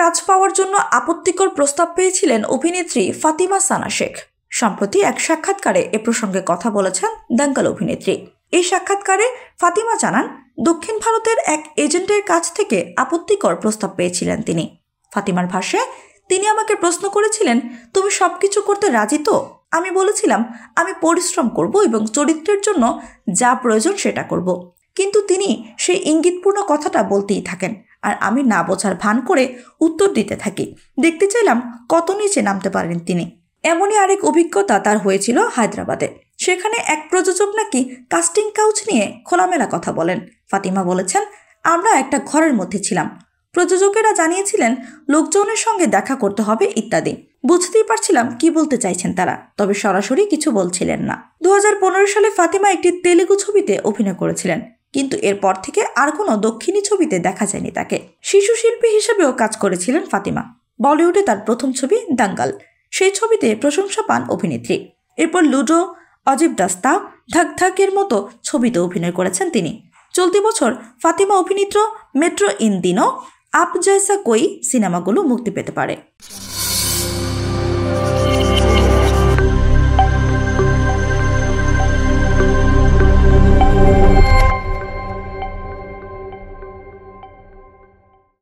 কাজ পাওয়ার জন্য আপত্তিকর প্রস্তাব পেয়েছিলেন অভিনেত্রী ফাতিমা সানা শেখ। সম্প্রতি এক সাক্ষাৎকারে এ প্রসঙ্গে কথা বলেছেন দাঙ্গাল অভিনেত্রী। এই সাক্ষাৎকারে ফাতিমা জানান, দক্ষিণ ভারতের এক এজেন্টের কাছ থেকে আপত্তিকর প্রস্তাব পেয়েছিলেন তিনি। ফাতিমার ভাষ্যে, তিনি আমাকে প্রশ্ন করেছিলেন, তুমি সবকিছু করতে রাজি তো? আমি বলেছিলাম, আমি পরিশ্রম করব এবং চরিত্রের জন্য যা প্রয়োজন সেটা করব। কিন্তু তিনি সেই ইঙ্গিতপূর্ণ কথাটা বলতেই থাকেন, আর আমি না বোঝার ভান করে উত্তর দিতে থাকি। দেখতে চাইলাম কত নিচে নামতে পারেন তিনি। এমনই আরেক অভিজ্ঞতা তার হয়েছিল হায়দ্রাবাদে। সেখানে এক প্রযোজক নাকি কাস্টিং কাউচ নিয়ে খোলামেলা কথা বলেন। ফাতিমা বলেছেন, আমরা একটা ঘরের মধ্যে ছিলাম, প্রযোজকেরা জানিয়েছিলেন লোকজনের সঙ্গে দেখা করতে হবে ইত্যাদি। বুঝতেই পারছিলাম কি বলতে চাইছেন তারা, তবে সরাসরি কিছু বলছিলেন না। 2015 সালে ফাতিমা একটি তেলেগু ছবিতে অভিনয় করেছিলেন, কিন্তু এরপর থেকে আর কোনো দক্ষিণী ছবিতে দেখা যায়নি তাকে। শিশু শিল্পী হিসেবেও কাজ করেছিলেন ফাতিমা। বলিউডে তার প্রথম ছবি দাঙ্গাল, সেই ছবিতে প্রশংসা পান অভিনেত্রী। এরপর লুডো, অজীব দাস্তা, ধাক ধাকের মতো ছবিতে অভিনয় করেছেন তিনি। চলতি বছর ফাতিমা অভিনীত মেট্রো ইন দিনো, আপ জৈসা কোই সিনেমাগুলো মুক্তি পেতে পারে।